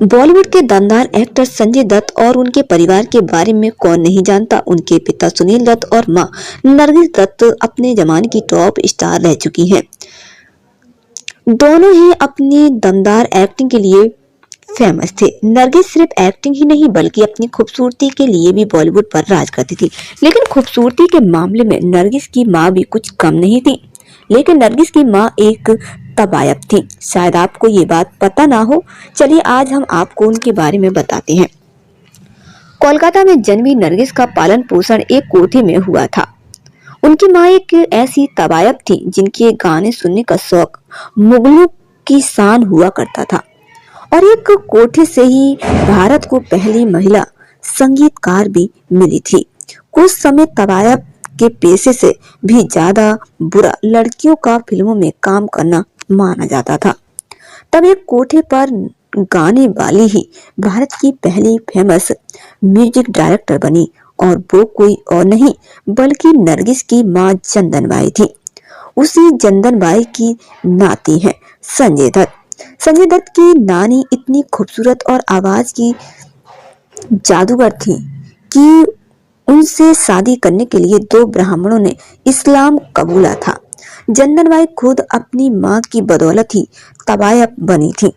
बॉलीवुड के दमदार एक्टर संजय दत्त और उनके परिवार के बारे में कौन नहीं जानता। उनके पिता सुनील दत्त और मां नरगिस दत्त अपने जमाने की टॉप स्टार रह चुकी हैं। दोनों ही अपनी दमदार एक्टिंग के लिए फेमस थे। नरगिस सिर्फ एक्टिंग ही नहीं बल्कि अपनी खूबसूरती के लिए भी बॉलीवुड पर राज करती थी। लेकिन खूबसूरती के मामले में नरगिस की मां भी कुछ कम नहीं थी। लेकिन नरगिस की मां एक तबायब थी। शायद आपको ये बात पता ना हो। चलिए आज हम आपको उनके बारे में बताते हैं। कोलकाता में जन्मी नरगिस का पालन पोषण एक कोठी में हुआ था। उनकी मां एक ऐसी तबायब थी जिनके गाने सुनने का शौक मुगलों की शान हुआ करता था और एक कोठे से ही भारत को पहली महिला संगीतकार भी मिली थी। कुछ समय तबायब के पेशे से भी ज्यादा बुरा लड़कियों का फिल्मों में काम करना माना जाता था। तब एक कोठे पर गाने वाली ही भारत की पहली फेमस म्यूजिक डायरेक्टर बनी और वो कोई और नहीं बल्कि नरगिस की मां चंदनबाई थी। उसी चंदनबाई की नाती है संजय दत्त। संजय दत्त की नानी इतनी खूबसूरत और आवाज की जादूगर थी कि उनसे शादी करने के लिए दो ब्राह्मणों ने इस्लाम कबूला था। चंदनबाई खुद अपनी मां की बदौलत ही तबायब बनी थी।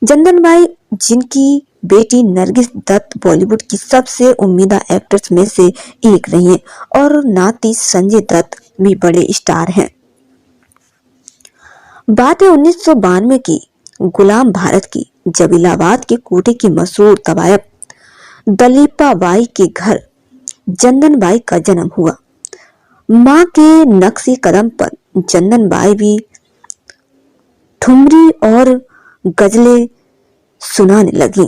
चंदनबाई जिनकी बेटी नरगिस दत्त बॉलीवुड की सबसे उम्मीदा एक्ट्रेस में से एक रही हैं और नाती संजय दत्त भी बड़े स्टार हैं। बात है 1992 की, गुलाम भारत की, जब इलाहाबाद के कोटे की मशहूर तबायब दलीपा बाई के घर चंदनबाई का जन्म हुआ। मां के नक्शे कदम पर चंदनबाई भी ठुमरी और गजलें सुनाने लगी।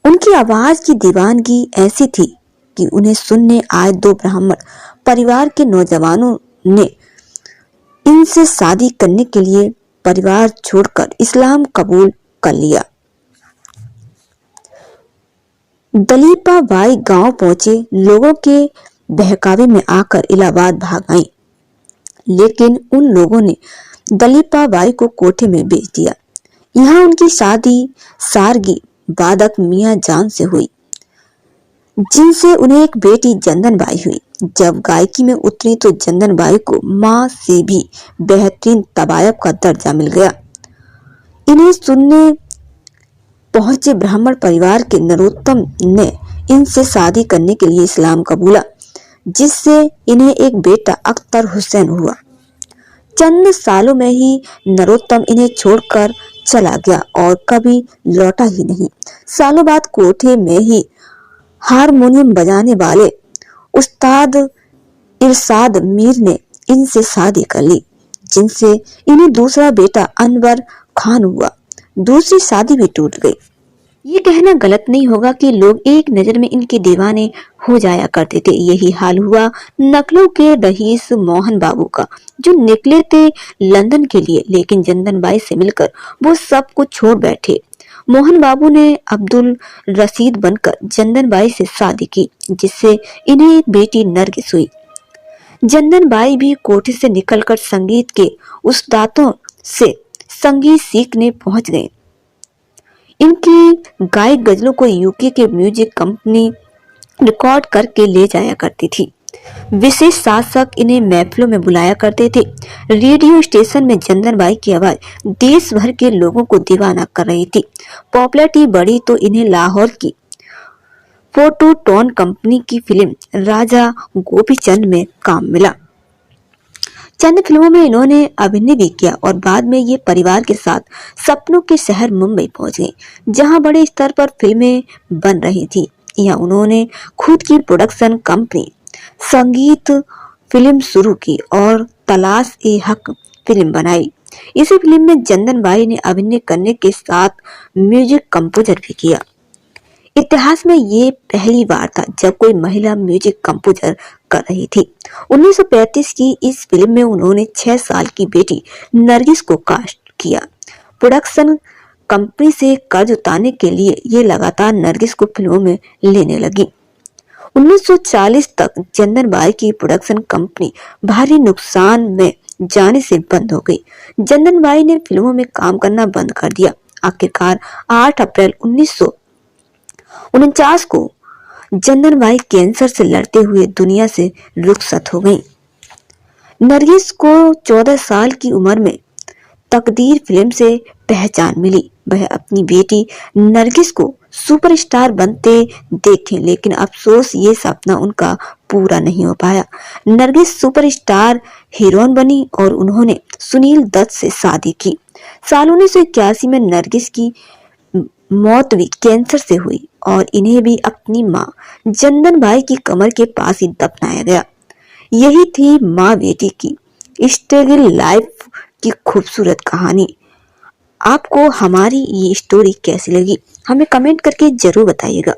उनकी आवाज की दीवानगी ऐसी थी कि उन्हें सुनने आए दो ब्राह्मण परिवार के नौजवानों ने इनसे शादी करने के लिए परिवार छोड़कर इस्लाम कबूल कर लिया। दलीपा बाई गांव पहुंचे, लोगों के बहकावे में आकर इलाहाबाद भाग आई। लेकिन उन लोगों ने दलीपा बाई को कोठे में बेच दिया। यहाँ उनकी शादी सारगी वादक मियां जान से हुई, जिनसे उन्हें एक बेटी चंदनबाई हुई। जब गायकी में उतरी तो चंदनबाई को मां से भी बेहतरीन तबायब का दर्जा मिल गया। इन्हें सुनने पहुंचे ब्राह्मण परिवार के नरोत्तम ने इनसे शादी करने के लिए इस्लाम कबूला, जिससे इन्हें एक बेटा अख्तर हुसैन हुआ। चंद सालों में ही नरोत्तम इन्हें छोड़कर चला गया और कभी लौटा ही नहीं। सालों बाद कोठे में ही हारमोनियम बजाने वाले उस्ताद इरशाद मीर ने इनसे शादी कर ली, जिनसे इन्हें दूसरा बेटा अनवर खान हुआ। दूसरी शादी भी टूट गई। ये कहना गलत नहीं होगा कि लोग एक नजर में इनके दीवाने हो जाया करते थे। यही हाल हुआ नकलों के रईस मोहन बाबू का, जो निकले थे लंदन के लिए, लेकिन चंदनबाई से मिलकर वो सब कुछ छोड़ बैठे। मोहन बाबू ने अब्दुल रशीद बनकर चंदनबाई से शादी की, जिससे इन्हें एक बेटी नरगिस हुई। चंदनबाई भी कोठे से निकलकर संगीत के उस्तादों से संगीत सीखने पहुंच गए। इनकी गायक गजलों को यूके के म्यूजिक कंपनी रिकॉर्ड करके ले जाया करती थी। विशेष शासक इन्हें महफिलों में बुलाया करते थे। रेडियो स्टेशन में चंदनबाई की आवाज देश भर के लोगों को दीवाना कर रही थी। पॉपुलैरिटी बढ़ी तो इन्हें लाहौर की फोटोटोन कंपनी की फिल्म राजा गोपीचंद में काम मिला। चंद फिल्मों में इन्होंने अभिनय भी किया और बाद में ये परिवार के साथ सपनों के शहर मुंबई पहुंच गए, जहां बड़े स्तर पर फिल्में बन रही थी। यहाँ उन्होंने खुद की प्रोडक्शन कंपनी संगीत फिल्म शुरू की और तलाश ए हक फिल्म बनाई। इसी फिल्म में चंदनबाई ने अभिनय करने के साथ म्यूजिक कंपोजर भी किया। इतिहास में ये पहली बार था जब कोई महिला म्यूजिक कंपोजर कर रही थी। 1935 की इस फिल्म में उन्होंने 6 साल की बेटी नरगिस को कास्ट किया। प्रोडक्शन कंपनी से कर्ज उतारने के लिए ये लगातार नरगिस को फिल्मों में लेने लगी। 1940 तक चंदनबाई की प्रोडक्शन कंपनी भारी नुकसान में जाने से बंद हो गई। चंदन भाई ने फिल्मों में काम करना बंद कर दिया। आखिरकार 8 अप्रैल 1949 को चंदन भाई कैंसर से लड़ते हुए दुनिया से रुखसत हो गईं। नरगिस को 14 साल की उम्र में तकदीर फिल्म से पहचान मिली। वह अपनी बेटी नरगिस को सुपरस्टार बनते देखें, लेकिन अफसोस ये सपना उनका पूरा नहीं हो पाया। नरगिस सुपरस्टार हीरोइन बनी और उन्होंने सुनील दत्त से शादी की। साल 1981 में नरगिस की मौत भी कैंसर से हुई और इन्हें भी अपनी मां चंदन भाई की कमर के पास ही दफनाया गया। यही थी माँ बेटी की स्ट्रगल लाइफ की खूबसूरत कहानी। आपको हमारी ये स्टोरी कैसी लगी हमें कमेंट करके जरूर बताइएगा।